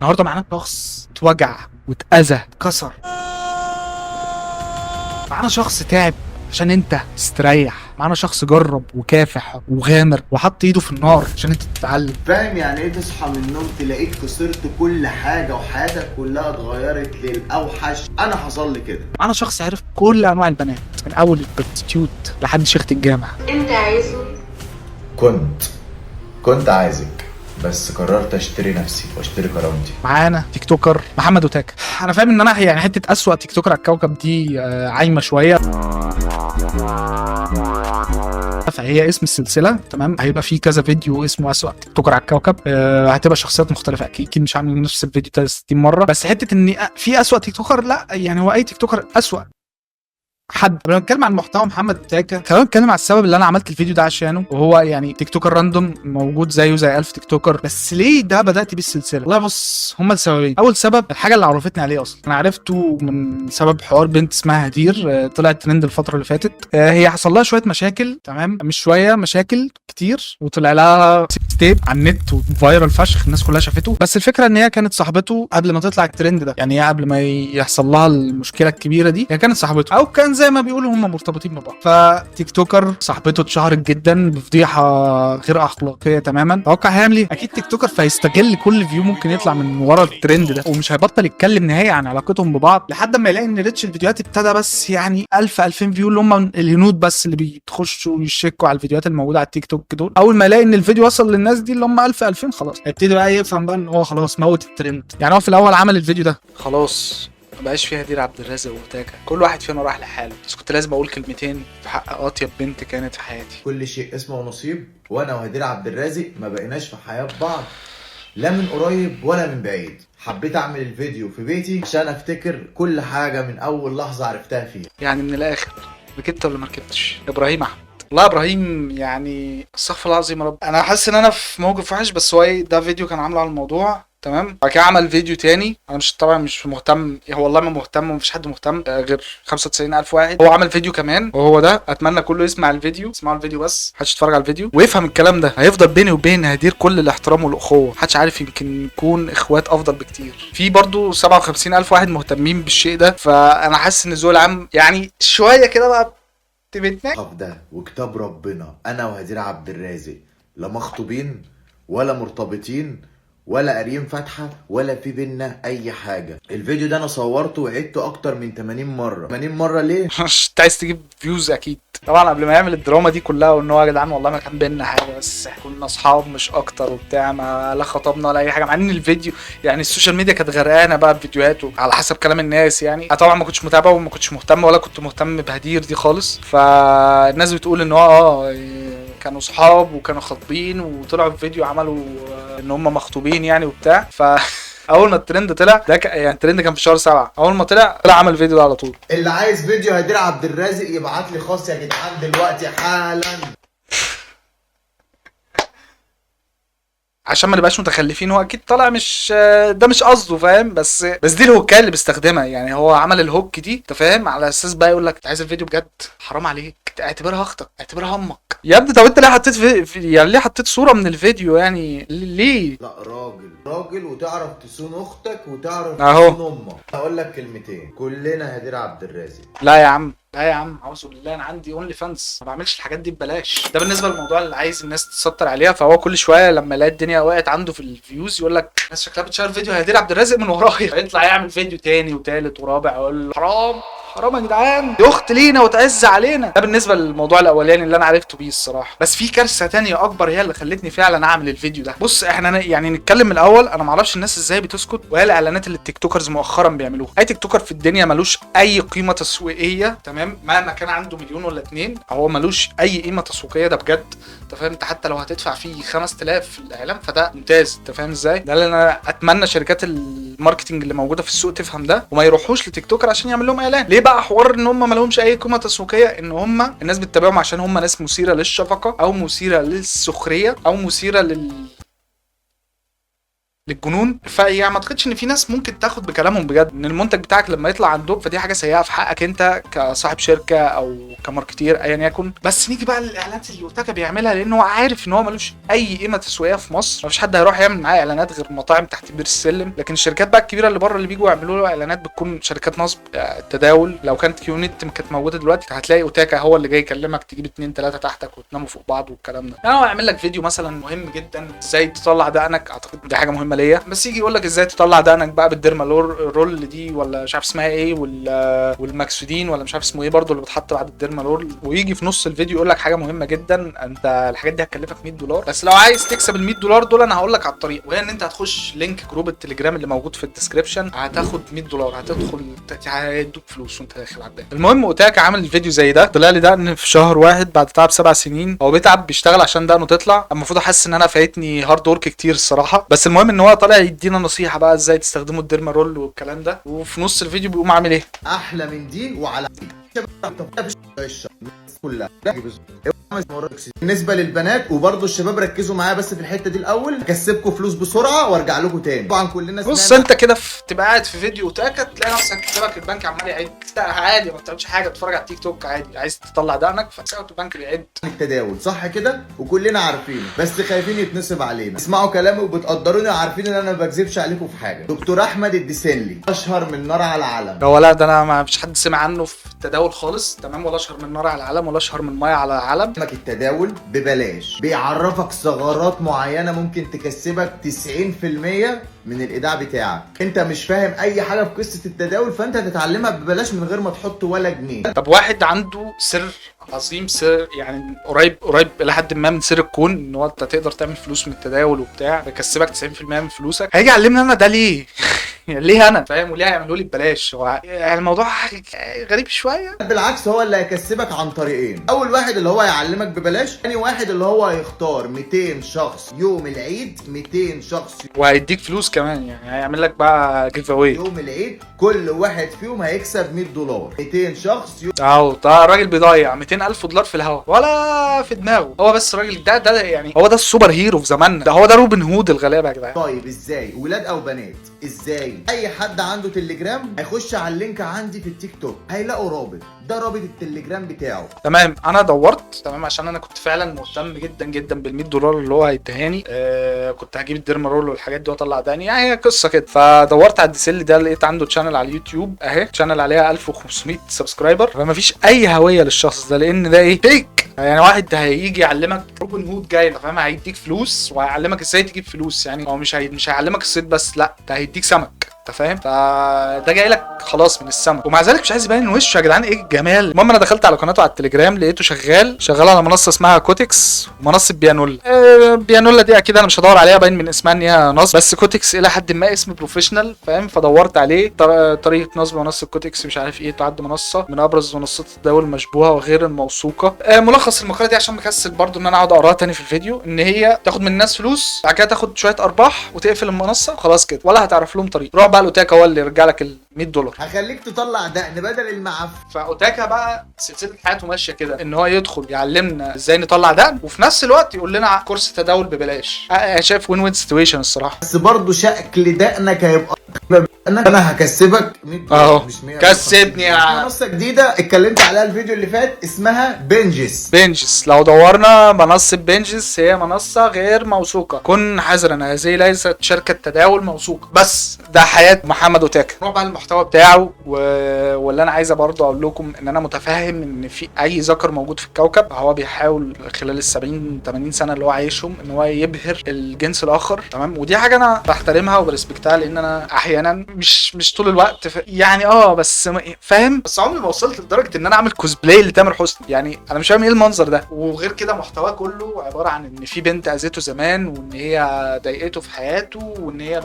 النهارده معانا شخص اتوجع واتأذى اتكسر، معانا شخص تعب عشان انت تستريح، معانا شخص جرب وكافح وغامر وحط ايده في النار عشان انت تتعلم. فاهم يعني ايه تصحى من النوم تلاقيك خسرت كل حاجه وحياتك كلها اتغيرت للاوحش؟ انا حصل لي كده. معانا شخص عرف كل انواع البنات من اول البروستيوت لحد شيخة الجامع. انت عايزه؟ كنت عايزك، بس قررت اشتري نفسي واشتري كرامتي. معانا تيك توكر محمد وتاكا. انا فاهم ان انا يعني حته اسوأ تيك توكر على الكوكب دي عايمه شويه، فهي اسم السلسله تمام. هيبقى في كذا فيديو اسمه اسوأ تيك توكر على الكوكب، هتبقى شخصيات مختلفه اكيد مش عامل نفس الفيديو 60 مره، بس حته ان في اسوأ تيك توكر لا، يعني هو اي تيك توكر اسوأ حد. لما نتكلم عن محتوى محمد تاكا خلينا نتكلم على السبب اللي انا عملت الفيديو ده عشانه، وهو يعني تيك توكر راندوم موجود زيه زي 1000 تيك توكر، بس ليه ده بدات بيه السلسله؟ والله بص هما السببين. اول سبب الحاجه اللي عرفتني عليه اصلا، انا عرفته من سبب حوار بنت اسمها هدير، طلعت ترند الفتره اللي فاتت. هي حصل لها شويه مشاكل تمام، مش شويه، مشاكل كتير، وطلع لها ستيب على النت وفايرال فشخ، الناس كلها شافته. بس الفكره ان هي كانت صاحبته قبل ما تطلع الترند ده، يعني هي قبل ما يحصل لها المشكله الكبيره دي هي كانت صاحبته، او كان زي ما بيقولوا هم مرتبطين ببعض. فتيك توكر صاحبته اتشهرت جدا بفضيحه غير اخلاقيه تماما. توقع هيعمل ايه؟ اكيد تيك توكر فهيستغل كل فيو ممكن يطلع من ورا الترند ده، ومش هيبطل يتكلم نهائي عن علاقتهم ببعض لحد ما يلاقي ان ريتش الفيديوهات ابتدى بس يعني 1000 2000 فيو، اللي هم الهنود بس اللي بيخشوا يشيكوا على الفيديوهات الموجوده على التيك توك دول. اول ما يلاقي ان الفيديو وصل للناس دي اللي هم 1000 2000 خلاص هيبتدي بقى يفهم بقى ان هو خلاص موت الترند. يعني هو في الاول عمل الفيديو ده خلاص مبقاش فيها هدير عبد الرازق وتاكا، كل واحد فينا راح لحاله، بس كنت لازم اقول كلمتين في حق اطيب بنت كانت في حياتي. كل شيء اسمه نصيب، وانا وهدير عبد الرازق ما بقيناش في حياه بعض لا من قريب ولا من بعيد. حبيت اعمل الفيديو في بيتي عشان افتكر كل حاجه من اول لحظه عرفتها فيها. يعني من الاخر، ركبت ولا ما ركبتش؟ ابراهيم احمد. والله يا ابراهيم يعني استغفر الله العظيم يا رب، انا حاسس ان انا في موقف وحش، بس هو ايه ده فيديو كان عامله على الموضوع تمام. بعد كده عمل فيديو تاني، انا مش طبعا مش مهتم، هو والله ما مهتم ومفيش حد مهتم غير 95000 واحد. هو عمل فيديو كمان وهو ده، اتمنى كله يسمع الفيديو، اسمعوا الفيديو بس، محدش يتفرج على الفيديو ويفهم الكلام ده. هيفضل بيني وبين هدير كل الاحترام والاخوه، محدش عارف، يمكن نكون اخوات افضل بكتير. في برضو 57000 واحد مهتمين بالشيء ده، فانا حاسس ان الذوق العام يعني شويه كده بقى تبتنا. ده وكتاب ربنا انا وهدير عبد الرازق لا مخطوبين ولا مرتبطين ولا قاريين فاتحه ولا في بينا اي حاجه. الفيديو ده انا صورته وعدته اكتر من 80 مره. 80 مره ليه؟ مش انت عايز تجيب فيوز اكيد طبعا. قبل ما يعمل الدراما دي كلها وان هو يا جدعان والله ما كان بينا حاجه، بس كنا اصحاب مش اكتر وبتاع، ما لا خطبنا ولا اي حاجه، مع ان الفيديو يعني السوشيال ميديا كانت غرقانه بقى بفيديوهاته على حسب كلام الناس. يعني انا طبعا ما كنتش متابعه وما كنتش مهتم ولا كنت مهتم بهدير دي خالص، فالناس بتقول ان هو كانوا صحاب وكانوا خاطبين وطلعوا في فيديو عملوا ان هم مخطوبين يعني وبتاع. ف اول ما الترند طلع ده يعني الترند كان في شهر 7، اول ما طلع عمل الفيديو ده على طول. اللي عايز فيديو هدير عبد الرازق يبعت لي خاص يا جدعان دلوقتي حالا، عشان ما نبقاش متخلفين. هو اكيد طالع مش ده مش قصده فاهم، بس دي الهوكايه اللي بيستخدمها. يعني هو عمل الهوك دي انت فاهم على اساس بقى يقول لك عايز الفيديو بجد، حرام عليك، اعتبرها اختك، اعتبرها امك يا ابني. طب انت ليه حطيت يعني ليه حطيت صوره من الفيديو يعني ليه؟ لا راجل وتعرف تصون اختك وتعرف اهو. تصون امك. هقول لك كلمتين، كلنا هدير عبد الرازق. لا يا عم لا يا عم، اعوذ بالله، انا عندي اونلي فانس، ما بعملش الحاجات دي ببلاش. ده بالنسبه للموضوع اللي عايز الناس تسطر عليها. فهو كل شويه لما يلاقي الدنيا وقعت عنده في الفيوز يقول لك الناس شكلها بتشير فيديو هدير عبد الرازق من ورايا، يطلع يعمل فيديو تاني وتالت ورابع يقول حرام حرام يا جدعان، دي اخت لينا وتعز علينا. ده بالنسبه للموضوع الاولاني اللي انا عرفته بيه الصراحه. بس في كارثه تانية اكبر هي اللي خلتني فعلا اعمل الفيديو ده. بص احنا يعني نتكلم من الاول، انا ما اعرفش الناس ازاي بتسكت وهي الاعلانات اللي التيك توكرز مؤخرا بيعملوها. اي تيك توكر في الدنيا ملوش اي قيمه تسويقيه تمام، مهما كان عنده مليون ولا اتنين هو ملوش اي قيمه تسويقيه، ده بجد انت فاهم. انت حتى لو هتدفع فيه 5000 في الاعلان فده ممتاز، انت فاهم ازاي. ده اللي انا اتمنى شركات الماركتنج اللي موجوده في السوق تفهم ده، وما يروحوش لتيك توكر عشان يعمل لهم اعلان. ليه بقى حوار ان هم ما لهمش اي قيمه تسويقيه؟ ان هم الناس بتتابعهم عشان هم ناس مثيره للشفقه او مثيره للسخريه او مثيره للجنون. فيعني ما اعتقدش ان في ناس ممكن تاخد بكلامهم بجد ان المنتج بتاعك لما يطلع عندهم فدي حاجه سيئه في حقك انت كصاحب شركه او كماركتير ايا يكن. بس نيجي بقى للاعلانات اللي اوتاكا بيعملها، لان هو عارف ان هو ملوش اي قيمه تسويقيه في مصر، مفيش حد هيروح يعمل معاه اعلانات غير مطاعم تحت بير السلم. لكن الشركات بقى الكبيره اللي بره اللي بيجوا يعملوا له اعلانات بتكون شركات نصب. التداول لو كانت كيونت كانت موجوده دلوقتي هتلاقي اوتاكا هو اللي جاي يكلمك تجيب 2 3 تحتك وتناموا فوق بعض والكلام ده. يعني هو يعمل لك فيديو مثلا مهم جدا ازاي تطلع دقنك، اعتقد دي حاجه مهمه ليا، بس يجي يقول لك ازاي تطلع دقنك بقى بالديرما رول دي ولا مش عارف اسمها ايه والماكسودين ولا مش عارف اسمه ايه برضو اللي بتحط بعد الديرما رول، ويجي في نص الفيديو يقول لك حاجه مهمه جدا، انت الحاجات دي هتكلفك $100 بس لو عايز تكسب ال $100 دول انا هقول لك على الطريق، وهي ان انت هتخش لينك جروب التليجرام اللي موجود في الديسكربشن، هتاخد $100 هتدخل هيدوك فلوس وانت داخل على الدقن. المهم اوتاكا عامل فيديو زي ده، طلع لي دقن في شهر واحد بعد تعب 7 سنين. هو بيتعب بيشتغل عشان دقنه تطلع، المفروض احس ان انا فايتني هارد ورك كتير الصراحه. بس المهم ان هو طالع يدينا نصيحه بقى ازاي تستخدموا الديرما رول والكلام ده، وفي نص الفيديو بيقوم عامل ايه احلى من دي وعلى كلها. بالنسبه للبنات وبرضه الشباب ركزوا معايا بس في الحته دي الاول، اكسبكم فلوس بسرعه وارجع لكم تاني. طبعا كلنا بص انت كده تبقى قاعد في فيديو اوتاكا تلاقي نفسك كتابك البنك عمال يعد عادي، ما بتعملش حاجه، بتتفرج على التيك توك عادي، عايز تطلع دقنك فكتابك البنك بيعد التداول صح كده وكلنا عارفينه، بس خايفين يتنصب علينا. اسمعوا كلامي وبتقدروني وعارفين ان انا ما بكذبش عليكم في حاجه. دكتور احمد الدسنلي اشهر من نار على العلم. هو لا ده انا ما فيش حد سمع عنه في التداول خالص تمام، ولا اشهر من نار على العلم ولا اشهر من ميه على علم. التداول ببلاش بيعرفك ثغرات معينه ممكن تكسبك 90% من الايداع بتاعك. انت مش فاهم اي حاجه في قصه التداول فانت هتتعلمها ببلاش من غير ما تحط ولا جنيه. طب واحد عنده سر عظيم، سر يعني قريب الى حد ما من سر الكون، ان هو انت تقدر تعمل فلوس من التداول وبتاع بيكسبك 90% من فلوسك، هيجي يعلمني انا ده ليه؟ ليه انا فاهم وليه هيعملوا لي ببلاش؟ هو يعني الموضوع غريب شويه. بالعكس هو اللي هيكسبك عن طريقين، اول واحد اللي هو هيعلمك ببلاش، ثاني واحد اللي هو هيختار 200 شخص يوم العيد، 200 شخص وهيديك فلوس كمان، يعني هيعمل لك بقى جيف اواي يوم العيد، كل واحد فيهم هيكسب $100. 200 شخص اهو ده الراجل بيضيع $200,000 في الهوا ولا في دماغه. هو بس الراجل ده يعني هو ده السوبر هيرو في زماننا، ده هو ده روبن هود الغلابه يا جدعان. طيب ازاي ولاد او بنات؟ ازاي اي حد عنده تليجرام هيخش على اللينك عندي في التيك توك هيلاقوا رابط، ده رابط التليجرام بتاعه. تمام انا دورت تمام عشان انا كنت فعلا مهتم جدا جدا بال$100 اللي هو هيديهاني. كنت هجيب الديرما رول والحاجات دي واطلع داني، يعني هي قصه كده. فدورت على الديسيل ده لقيت عنده تشانل على اليوتيوب اهي، تشانل عليها 1500 سبسكرايبر، فما فيش اي هويه للشخص ده لان ده ايه فيك. يعني واحد هيجي يعلمك روبن هود جاي فاهم، هيديك فلوس وهيعلمك ازاي تجيب فلوس، يعني هو مش هيعلمك الصيد بس، لا ده هيديك سمك انت فاهم، فده جاي لك خلاص من السما، ومع ذلك مش عايز يبين وشه يا جدعان ايه الجمال. المهم انا دخلت على قناته على التليجرام لقيته شغال على منصه اسمها كوتكس ومنصه بيانولا. بيانولا دي اكيد انا مش هدور عليها باين من اسمها ان هي نصب، بس كوتكس الى حد ما اسم بروفيشنال فاهم، فدورت عليه طريقه نصب منصه كوتكس مش عارف ايه، تعد منصه من ابرز منصات التداول المشبوهه وغير الموثوقه. ملخص المقاله دي عشان مكسل برضو ان انا اقعد اقراها تاني في الفيديو، ان هي تاخد من الناس فلوس بعد كده تاخد شويه ارباح وتقفل المنصه وخلاص كده، ولا هتعرف لهم طريق. روح بقى الاوتاكا هو اللي يرجع لك $100 هخليك تطلع دقن بدل المعفن. فاوتاكا بقى سلسله حياته ماشيه كده، ان هو يدخل يعلمنا ازاي نطلع دقن وفي نفس الوقت يقول لنا كورس تداول ببلاش. شايف وين سيتويشن الصراحه. بس برضه شكل دقنك هيبقى انا هكسبك $100 اهو مش 100. كسبني يا منصه جديده اتكلمت عليها الفيديو اللي فات اسمها بنجس. لو دورنا منصه بنجس هي منصه غير موثوقه، كن حذرا هذه ليست شركه تداول موثوقه. بس ده حياه محمد اوتاكا. نروح بقى المحتوى بتاعه واللي انا عايزه برضه اقول لكم ان انا متفهم ان في اي ذكر موجود في الكوكب هو بيحاول خلال ال70-80 سنه اللي هو عايشهم ان هو يبهر الجنس الاخر تمام، ودي حاجه انا بحترمها وبرسبكتها لان انا احيانا مش طول الوقت يعني بس فاهم، بس عمري ما وصلت لدرجه ان انا اعمل كوسبلاي لتامر حسني، يعني انا مش فاهم ايه المنظر ده. وغير كده محتواه كله عباره عن ان في بنت اذته زمان وان هي ضايقته في حياته وان هي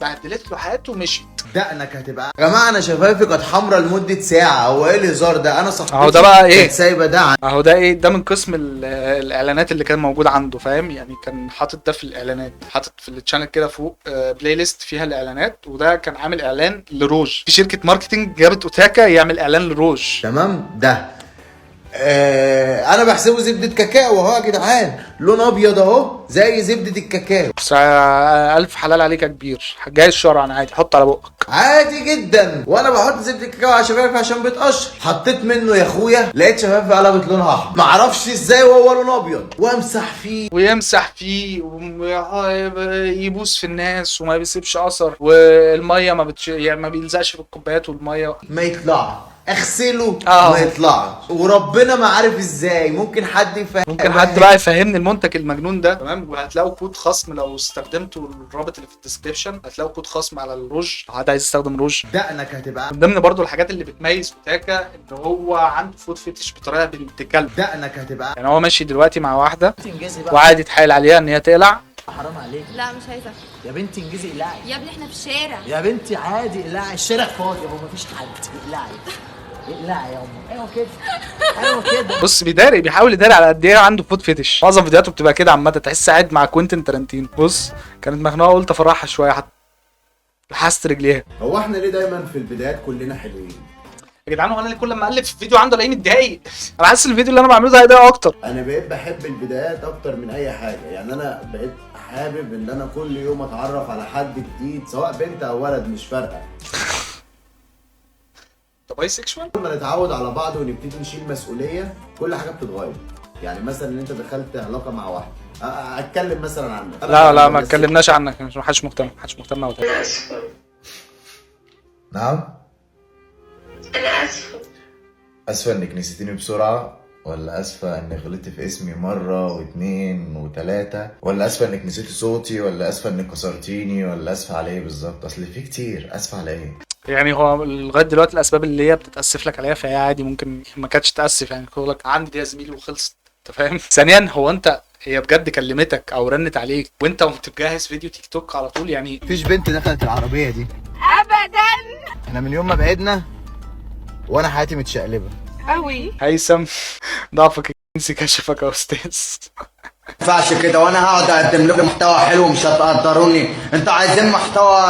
بهدلت له حياته ومشيت. دقنك هتبقى يا جماعه انا شفايفي كانت حمراء لمده ساعه، هو ايه الهزار ده؟ انا صاحبتي اهو ده بقى ايه كانت سايبه ده اهو ده ايه ده من قسم الاعلانات اللي كان موجود عنده فاهم، يعني كان حاطط ده في الاعلانات، حاطط في التشانل كده فوق بلاي ليست فيها الاعلانات، وده كان عامل اعلان لروج في شركه ماركتنج جابت اوتاكا يعمل اعلان لروج تمام. ده انا بحسبه زبدة كاكاو اهو يا جدعان، لون ابيض اهو زي زبدة الكاكاو. بس الف حلال عليك يا كبير، جاي الشرعا عادي، حط على بقك عادي جدا. وانا بحط زبدة الكاكاو على شفايفي عشان بيتقشر، حطيت منه يا اخويا لقيت شفايفي قلبت لونها احمر، معرفش ازاي وهو لون ابيض، وامسح فيه ويمسح فيه ويبوس في الناس وما بيسيبش اثر، والميه يعني ما بيلزقش في الكوبايات والميه ما يطلع، اغسله آه. ما يطلعش، وربنا ما عارف ازاي. ممكن حد يفهم، ممكن حد بقى يفهمني المنتج المجنون ده، تمام. وهتلاقوا كود خصم لو استخدمتوا الرابط اللي في الديسكريبشن، هتلاقوا كود خصم على الروج لو حد عايز يستخدم روج. دقنك هتبقى من ضمن برضو الحاجات اللي بتميز اوتاكا ان هو عنده فود فيتش بطريقه بنت كلب. دقنك هتبقى يعني هو ماشي دلوقتي مع واحده انجزي بقى، وقاعد يتحايل عليها ان هي تقلع. حرام عليك لا مش عايزة. يا بنتي، انجزي اقلعي يا ابني احنا في الشارع. يا بنتي، عادي اقلعي، الشارع فاضي اهو مفيش حد، اقلعي اقلعي يا امي. ايوه كده، ايوه كده. بص بيحاول يداري على قد ايه عنده فود فيتش. معظم فيديوهاته بتبقى كده عامه، تحس قاعد مع كوينتين تارانتينو. بص كانت مخنوقه قلت افرحها شويه، حتى لحست رجليها. هو احنا ليه دايما في البدايات كلنا حلوين؟ يا جدعان هو انا اللي كل ما اقلب في فيديو عنده الاقيه متضايق. انا حاسس الفيديو اللي انا بعمله ده هيضايق اكتر. انا بقيت بحب البدايات اكتر من اي حاجه، يعني انا بقيت حابب ان انا كل يوم اتعرف على حد جديد، سواء بنت او ولد مش فارقه. طب باي سيكشوال؟ لما نتعود على بعض ونبتدي نشيل مسؤوليه كل حاجه بتتغير. يعني مثلا ان انت دخلت علاقه مع واحده، اتكلم مثلا عنك. لا ما اتكلمناش عنك، مش محدش مهتم، محدش مهتم أوي. نعم. أنا آسفة. اسفه انك نسيتيني بسرعه، ولا اسفه انك غلطت في اسمي مره واثنين وثلاثه، ولا اسفه انك نسيتي صوتي، ولا اسفه انك كسرتيني، ولا اسفه على ايه بالظبط؟ اصل في كتير. اسفه على ايه؟ يعني هو لغايه دلوقتي الاسباب اللي هي بتتاسف لك عليها فهي عادي، ممكن ما كانتش تاسف، يعني تقول لك عندي دي يا زميلي وخلصت، انت فاهم. ثانيا هو انت هي بجد كلمتك او رنت عليك وانت قمت مجهز فيديو تيك توك على طول؟ يعني مفيش بنت دخلت العربيه دي ابدا. احنا من يوم ما بعدنا وانا حياتي متشقلبه قوي. هيثم ضعفك الجنسي كشفك يا استاذ. ما ينفعش كده، وانا هقعد اقدم لكم محتوى حلو مش هتقدروني. انتوا عايزين محتوى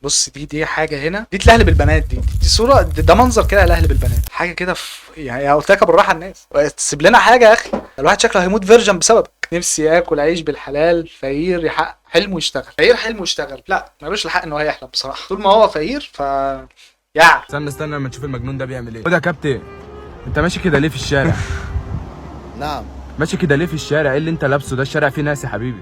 بص دي حاجه هنا، دي تلهلب البنات، دي صوره، ده منظر كده يلهلب البنات، حاجه كده يعني قلت لك بالراحه الناس، تسيب لنا حاجه يا اخي. الواحد شكله هيموت فيرجن بسببك. نفسي اكل عيش بالحلال، فقير يحقق حلمه يشتغل، فقير حلمه يشتغل. لا ملوش الحق ان هو يحلم بصراحه، طول ما هو فقير يا استنى لما تشوف المجنون ده بيعمل ايه. خد يا كابتن، انت ماشي كده ليه في الشارع؟ نعم. ماشي كده ليه في الشارع؟ ايه اللي انت لابسه ده؟ الشارع فيه ناس يا حبيبي.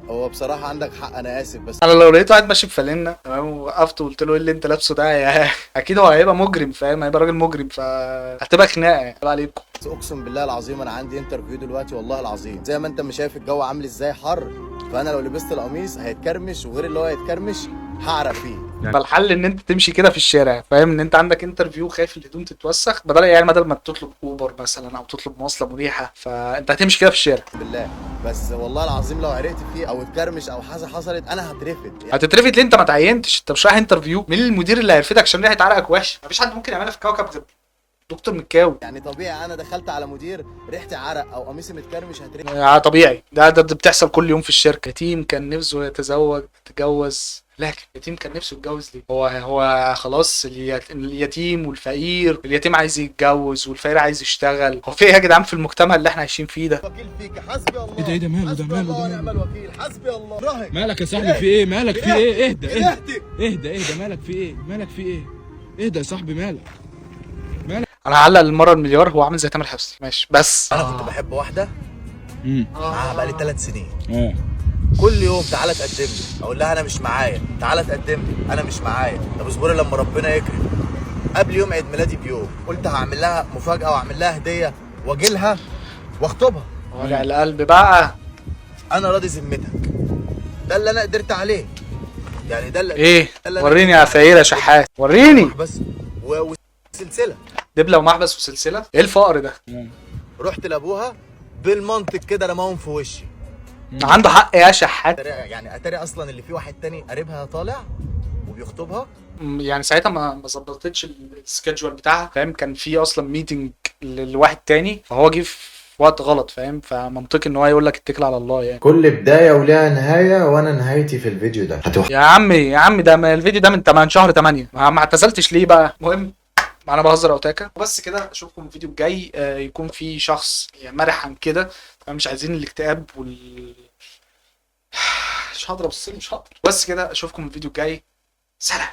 هو بصراحه عندك حق، انا اسف، بس انا لو لقيته قاعد ماشي بفانلة تمام ووقفت وقلت له ايه اللي انت لابسه ده اكيد هو هيبقى مجرم، فاهم، هيبقى راجل مجرم، فهتبقى خناقه يعني عليكم. اقسم بالله العظيم انا عندي انترفيو دلوقتي، والله العظيم زي ما انت مش شايف الجو عامل ازاي حر، فانا لو لبست القميص هيتكرمش، وغير اللي هو هيتكرمش هعرق فيه. فالحل ان انت تمشي كده في الشارع، فاهم، ان انت عندك انترفيو خايف الهدوم تتوسخ، بدل ما تطلب اوبر مثلا او تطلب مواصله مريحه، فانت هتمشي كده في الشارع. بالله بس والله العظيم لو عرقت فيه او اتكرمش او حاجه حصلت انا هترفد يعني. هتترفد ليه؟ انت ما تعينتش، انت مش رايح انترفيو. مين المدير اللي هيرفدك عشان ريحه عرقك وحشه؟ مفيش حد ممكن يعملها في الكوكب غير دكتور مكاوي. يعني طبيعي انا دخلت على مدير ريحتي عرق او قميصي متكرمش هترفد. طبيعي، ده بتحصل كل يوم في الشركه. يتيم كان نفسه يتجوز، لكن اليتيم كان نفسه يتجوز ليه؟ هو خلاص اليتيم والفقير، اليتيم عايز يتجوز والفقير عايز يشتغل. هو في ايه يا جدعان في المجتمع اللي احنا عايشين فيه ده؟ وكيل فيك، حسبي الله. ايه ده ماله ده؟ حسبي ماله الله ده؟ ونعم الوكيل، حسبي الله. راهق. مالك يا صاحبي؟ في ايه؟ مالك في ايه؟ اهدى اهدى اهدى مالك في ايه؟ مالك في ايه؟ اهدى يا صاحبي، مالك؟ انا هعلق المره المليار، هو عامل زي تامر حسني ماشي. بس انا كنت بحب واحده معاها بقالي 3 سنين. اه كل يوم تعالى تقدم لي، اقول لها انا مش معايا، تعالى تقدم لي، انا مش معايا. طب اصبري لما ربنا يكرم. قبل يوم عيد ميلادي بيوم قلت هعمل لها مفاجاه واعمل لها هديه واجي لها واخطبها. وجع القلب بقى. انا راضي ذمتك، ده اللي انا قدرت عليه. يعني ده اللي ايه؟ ده اللي أنا وريني قدرت يا فقير يا شحات، وريني. بس وسلسله. دبله ومحبس وسلسله، ايه الفقر ده؟ رحت لابوها بالمنطق كده رماهم في وشي. عنده حق يا شحات. يعني اتاري اصلا اللي فيه واحد تاني قريبها طالع وبيخطبها. يعني ساعتها ما ظبطتش السكيدجول بتاعها، فاهم، كان في اصلا ميتنج لواحد تاني، فهو جه في وقت غلط، فاهم؟ فمنطقي ان هو يقول لك اتكل على الله يعني. كل بداية ولها نهاية، وانا نهايتي في الفيديو ده يا عمي ده الفيديو ده من 8 شهر 8، ما اعتزلتش ليه بقى؟ المهم انا بهزر او تاكا وبس كده. اشوفكم الفيديو الجاي يكون في شخص يعني مرح عن كده، مش عايزين الاكتئاب مش هقدر ابص، مش هقدر. بس كده اشوفكم الفيديو الجاي، سلام.